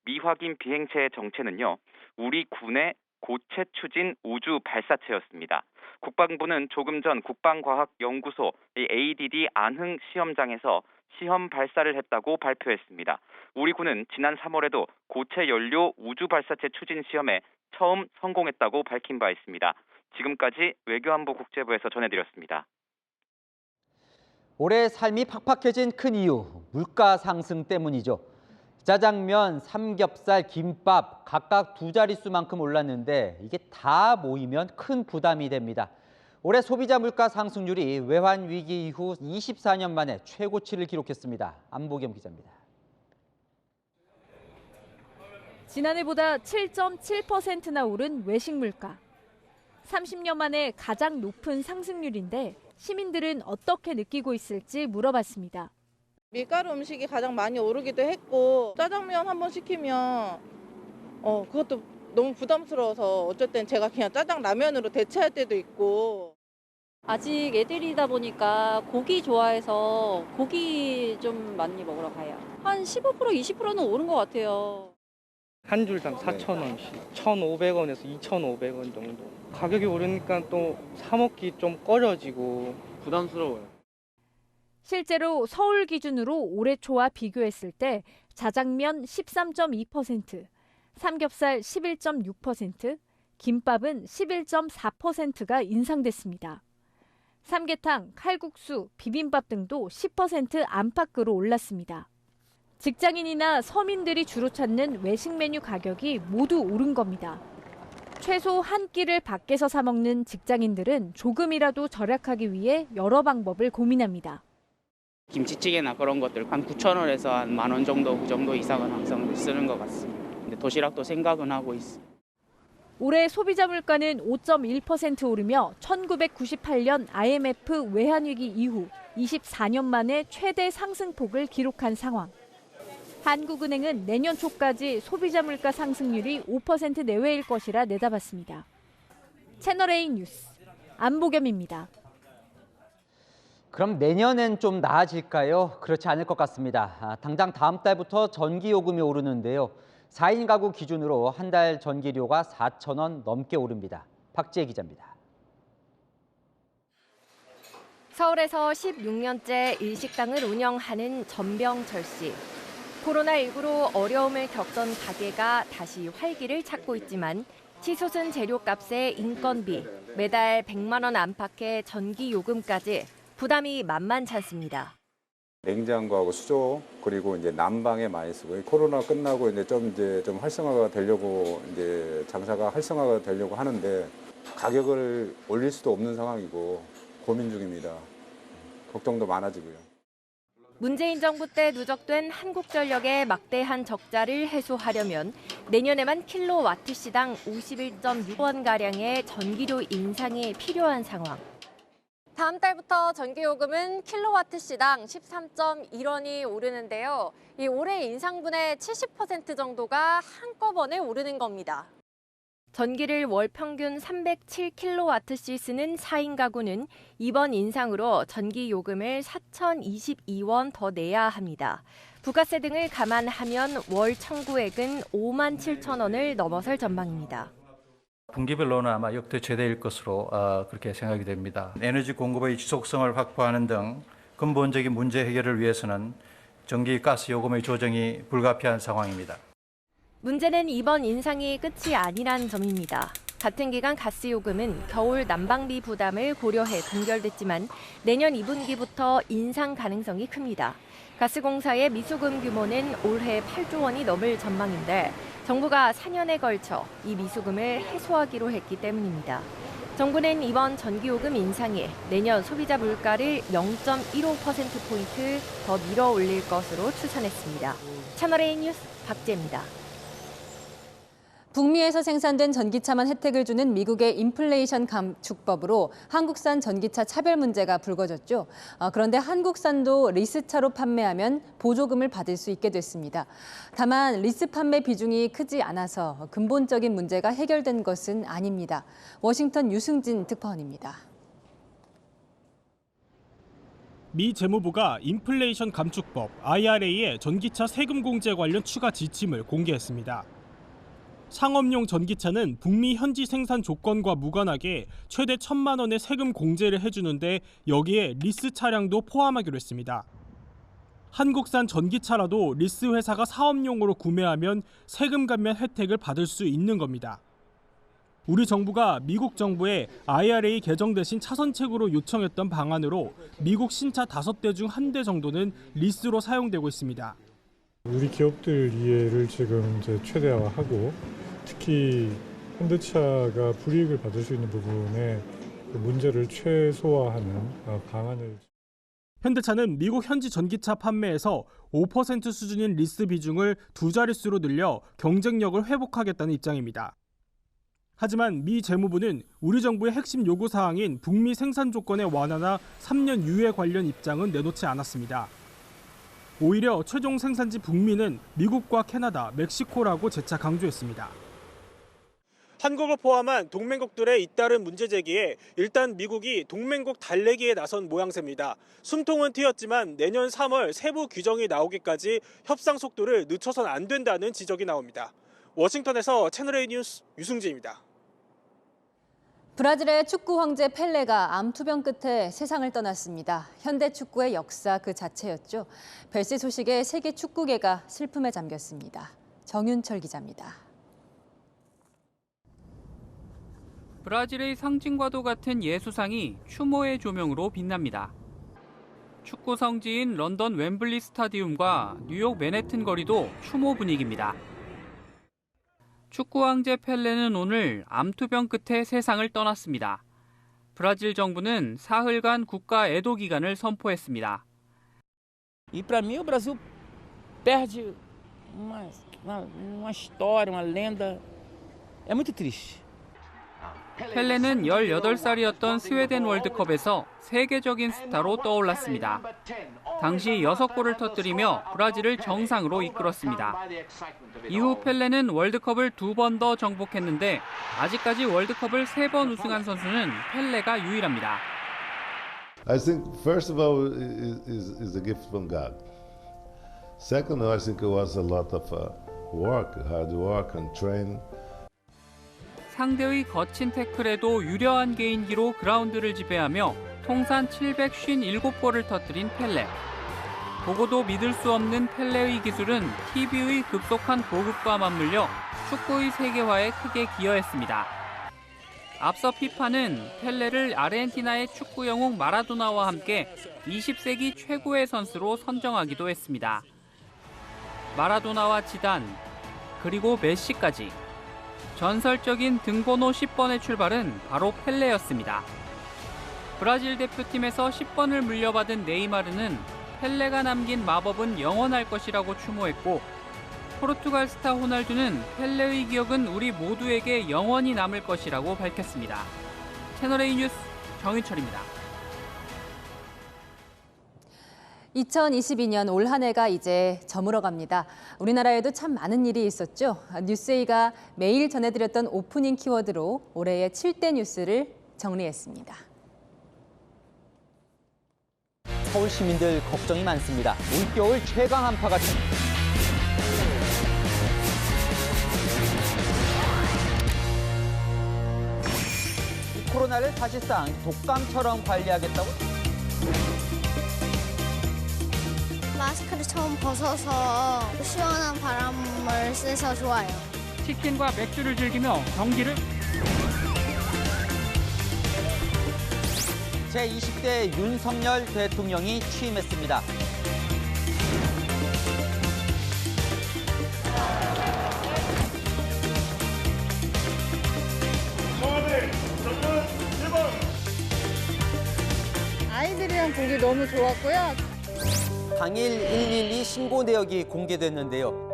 미확인 비행체의 정체는요, 우리 군의 고체 추진 우주 발사체였습니다. 국방부는 조금 전 국방과학연구소 ADD 안흥 시험장에서 시험 발사를 했다고 발표했습니다. 우리 군은 지난 3월에도 고체 연료 우주 발사체 추진 시험에 처음 성공했다고 밝힌 바 있습니다. 지금까지 외교안보 국제부에서 전해드렸습니다. 올해 삶이 팍팍해진 큰 이유, 물가 상승 때문이죠. 짜장면, 삼겹살, 김밥 각각 2자릿수만큼 올랐는데 이게 다 모이면 큰 부담이 됩니다. 올해 소비자 물가 상승률이 외환 위기 이후 24년 만에 최고치를 기록했습니다. 안보겸 기자입니다. 지난해보다 7.7%나 오른 외식 물가. 30년 만에 가장 높은 상승률인데 시민들은 어떻게 느끼고 있을지 물어봤습니다. 밀가루 음식이 가장 많이 오르기도 했고 짜장면 한번 시키면 그것도 너무 부담스러워서 어쩔 땐 제가 그냥 짜장라면으로 대체할 때도 있고. 아직 애들이다 보니까 고기 좋아해서 고기 좀 많이 먹으러 가요. 한 15% 20%는 오른 것 같아요. 한 줄당 4,000원씩, 1,500원에서 2,500원 정도. 가격이 오르니까 또 사 먹기 좀 꺼려지고 부담스러워요. 실제로 서울 기준으로 올해 초와 비교했을 때 자장면 13.2%, 삼겹살 11.6%, 김밥은 11.4%가 인상됐습니다. 삼계탕, 칼국수, 비빔밥 등도 10% 안팎으로 올랐습니다. 직장인이나 서민들이 주로 찾는 외식 메뉴 가격이 모두 오른 겁니다. 최소 한 끼를 밖에서 사 먹는 직장인들은 조금이라도 절약하기 위해 여러 방법을 고민합니다. 김치찌개나 그런 것들 한 9,000원에서 한 10,000원 정도, 그 정도 이상은 항상 쓰는 것 같습니다. 근데 도시락도 생각은 하고 있습니다. 올해 소비자 물가는 5.1% 오르며 1998년 IMF 외환위기 이후 24년 만에 최대 상승폭을 기록한 상황. 한국은행은 내년 초까지 소비자 물가 상승률이 5% 내외일 것이라 내다봤습니다. 채널A 뉴스 안보겸입니다. 그럼 내년엔 좀 나아질까요? 그렇지 않을 것 같습니다. 당장 다음 달부터 전기요금이 오르는데요. 4인 가구 기준으로 한 달 전기료가 4,000원 넘게 오릅니다. 박지혜 기자입니다. 서울에서 16년째 일식당을 운영하는 전병철 씨. 코로나19로 어려움을 겪던 가게가 다시 활기를 찾고 있지만 치솟은 재료값에 인건비, 매달 100만 원 안팎의 전기 요금까지 부담이 만만찮습니다. 냉장고하고 수조 그리고 이제 난방에 많이 쓰고 코로나 끝나고 이제 좀 활성화가 되려고 이제 장사가 활성화가 되려고 하는데 가격을 올릴 수도 없는 상황이고 고민 중입니다. 걱정도 많아지고요. 문재인 정부 때 누적된 한국전력의 막대한 적자를 해소하려면 내년에만 킬로와트시당 51.6원가량의 전기료 인상이 필요한 상황. 다음 달부터 전기요금은 킬로와트시당 13.1원이 오르는데요. 이 올해 인상분의 70% 정도가 한꺼번에 오르는 겁니다. 전기를 월 평균 307킬로와트씩 쓰는 4인 가구는 이번 인상으로 전기 요금을 4,022원 더 내야 합니다. 부가세 등을 감안하면 월 청구액은 5만 7천 원을 넘어설 전망입니다. 분기별로는 아마 역대 최대일 것으로 그렇게 생각이 됩니다. 에너지 공급의 지속성을 확보하는 등 근본적인 문제 해결을 위해서는 전기 가스 요금의 조정이 불가피한 상황입니다. 문제는 이번 인상이 끝이 아니란 점입니다. 같은 기간 가스 요금은 겨울 난방비 부담을 고려해 동결됐지만 내년 2분기부터 인상 가능성이 큽니다. 가스공사의 미수금 규모는 올해 8조 원이 넘을 전망인데 정부가 4년에 걸쳐 이 미수금을 해소하기로 했기 때문입니다. 정부는 이번 전기요금 인상에 내년 소비자 물가를 0.15%포인트 더 밀어 올릴 것으로 추산했습니다. 채널A 뉴스 박재입니다. 북미에서 생산된 전기차만 혜택을 주는 미국의 인플레이션 감축법으로 한국산 전기차 차별 문제가 불거졌죠. 그런데 한국산도 리스차로 판매하면 보조금을 받을 수 있게 됐습니다. 다만 리스 판매 비중이 크지 않아서 근본적인 문제가 해결된 것은 아닙니다. 워싱턴 유승진 특파원입니다. 미 재무부가 인플레이션 감축법 IRA의 전기차 세금 공제 관련 추가 지침을 공개했습니다. 상업용 전기차는 북미 현지 생산 조건과 무관하게 최대 1,000만 원의 세금 공제를 해주는데 여기에 리스 차량도 포함하기로 했습니다. 한국산 전기차라도 리스 회사가 사업용으로 구매하면 세금 감면 혜택을 받을 수 있는 겁니다. 우리 정부가 미국 정부에 IRA 개정 대신 차선책으로 요청했던 방안으로 미국 신차 5대 중 1대 정도는 리스로 사용되고 있습니다. 우리 기업들 이해를 지금 이제 최대화하고 특히 현대차가 불이익을 받을 수 있는 부분에 문제를 최소화하는 방안을. 현대차는 미국 현지 전기차 판매에서 5% 수준인 리스 비중을 2자릿수로 늘려 경쟁력을 회복하겠다는 입장입니다. 하지만 미 재무부는 우리 정부의 핵심 요구 사항인 북미 생산 조건의 완화나 3년 유예 관련 입장은 내놓지 않았습니다. 오히려 최종 생산지 북미는 미국과 캐나다, 멕시코라고 재차 강조했습니다. 한국을 포함한 동맹국들의 잇따른 문제 제기에 일단 미국이 동맹국 달래기에 나선 모양새입니다. 숨통은 트였지만 내년 3월 세부 규정이 나오기까지 협상 속도를 늦춰선 안 된다는 지적이 나옵니다. 워싱턴에서 채널A 뉴스 유승진입니다. 브라질의 축구 황제 펠레가 암 투병 끝에 세상을 떠났습니다. 현대 축구의 역사 그 자체였죠. 별세 소식에 세계 축구계가 슬픔에 잠겼습니다. 정윤철 기자입니다. 브라질의 상징과도 같은 예수상이 추모의 조명으로 빛납니다. 축구 성지인 런던 웸블리 스타디움과 뉴욕 맨해튼 거리도 추모 분위기입니다. 축구 황제 펠레는 오늘 암투병 끝에 세상을 떠났습니다. 브라질 정부는 사흘간 국가 애도 기간을 선포했습니다. E para mim o Brasil perde uma história, uma lenda. É muito triste. 펠레는 18살이었던 스웨덴 월드컵에서 세계적인 스타로 떠올랐습니다. 당시 6골을 터뜨리며 브라질을 정상으로 이끌었습니다. 이후 펠레는 월드컵을 2번 더 정복했는데 아직까지 월드컵을 3번 우승한 선수는 펠레가 유일합니다. I think first of all is a gift from God. Second, I think it was a lot of work, hard work and training. 상대의 거친 태클에도 유려한 개인기로 그라운드를 지배하며 통산 757골을 터뜨린 펠레. 보고도 믿을 수 없는 펠레의 기술은 TV의 급속한 보급과 맞물려 축구의 세계화에 크게 기여했습니다. 앞서 피파는 펠레를 아르헨티나의 축구 영웅 마라도나와 함께 20세기 최고의 선수로 선정하기도 했습니다. 마라도나와 지단, 그리고 메시까지 전설적인 등번호 10번의 출발은 바로 펠레였습니다. 브라질 대표팀에서 10번을 물려받은 네이마르는 펠레가 남긴 마법은 영원할 것이라고 추모했고, 포르투갈 스타 호날두는 펠레의 기억은 우리 모두에게 영원히 남을 것이라고 밝혔습니다. 채널A 뉴스 정인철입니다. 2022년 올 한 해가 이제 저물어갑니다. 우리나라에도 참 많은 일이 있었죠. 뉴스A가 매일 전해드렸던 오프닝 키워드로 올해의 7대 뉴스를 정리했습니다. 서울 시민들 걱정이 많습니다. 올겨울 최강 한파가 코로나를 사실상 독감처럼 관리하겠다고? 마스크를 처음 벗어서 시원한 바람을 쐬서 좋아요. 치킨과 맥주를 즐기며 경기를 제20대 윤석열 대통령이 취임했습니다. 아이들이랑 보기 너무 좋았고요. 당일 112 신고 내역이 공개됐는데요.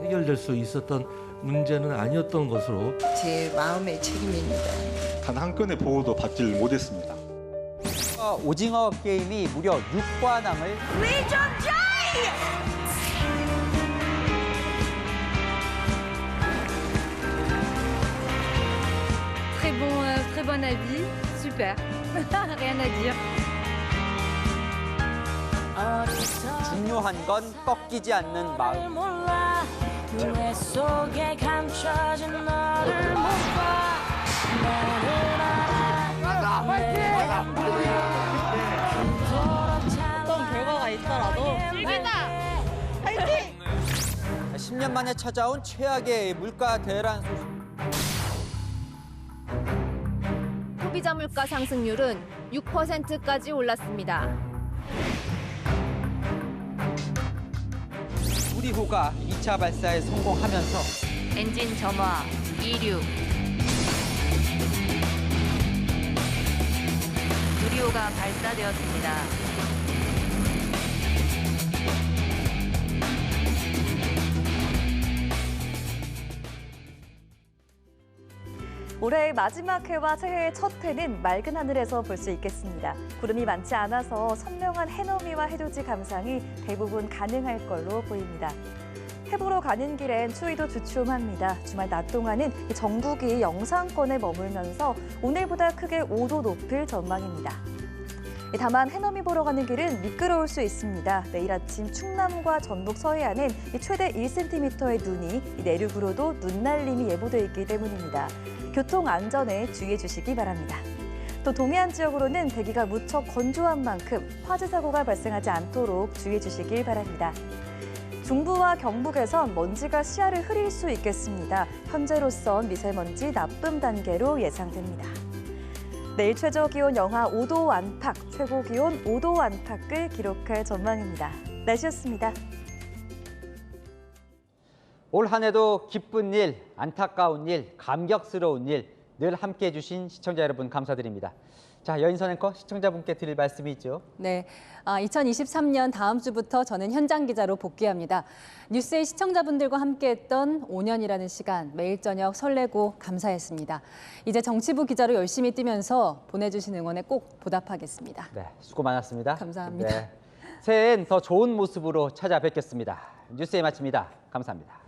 해결될 수 있었던 문제는 아니었던 것으로 제 마음의 책임입니다. 단 한 건의 보호도 받질 못했습니다. 오징어 게임이 무려 6관왕을 Très bon avis, super. Rien à dire. 중요한 건 꺾이지 않는 마음. 어떤 결과가 있더라도 즐기자! 화이팅! 10년 만에 찾아온 최악의 물가 대란 소식. 소비자 물가 상승률은 6%까지 올랐습니다. 우리호가 2차 발사에 성공하면서 엔진 점화, 이륙. 누리호가 발사되었습니다. 올해의 마지막 해와 새해의 첫 해는 맑은 하늘에서 볼 수 있겠습니다. 구름이 많지 않아서 선명한 해넘이와 해돋이 감상이 대부분 가능할 걸로 보입니다. 해보러 가는 길엔 추위도 주춤합니다. 주말 낮 동안은 전국이 영상권에 머물면서 오늘보다 크게 5도 높을 전망입니다. 다만 해넘이 보러 가는 길은 미끄러울 수 있습니다. 내일 아침 충남과 전북 서해안은 최대 1cm의 눈이, 내륙으로도 눈날림이 예보돼 있기 때문입니다. 교통 안전에 주의해 주시기 바랍니다. 또 동해안 지역으로는 대기가 무척 건조한 만큼 화재 사고가 발생하지 않도록 주의해 주시길 바랍니다. 중부와 경북에선 먼지가 시야를 흐릴 수 있겠습니다. 현재로선 미세먼지 나쁨 단계로 예상됩니다. 내일 최저 기온 영하 5도 안팎, 최고 기온 5도 안팎을 기록할 전망입니다. 날씨였습니다. 올 한 해도 기쁜 일, 안타까운 일, 감격스러운 일 늘 함께해 주신 시청자 여러분 감사드립니다. 자, 여인선 앵커 시청자분께 드릴 말씀이 있죠. 네, 2023년 다음 주부터 저는 현장 기자로 복귀합니다. 뉴스의 시청자분들과 함께했던 5년이라는 시간 매일 저녁 설레고 감사했습니다. 이제 정치부 기자로 열심히 뛰면서 보내주신 응원에 꼭 보답하겠습니다. 네, 수고 많았습니다. 감사합니다. 네, 새해엔 더 좋은 모습으로 찾아뵙겠습니다. 뉴스에 마칩니다. 감사합니다.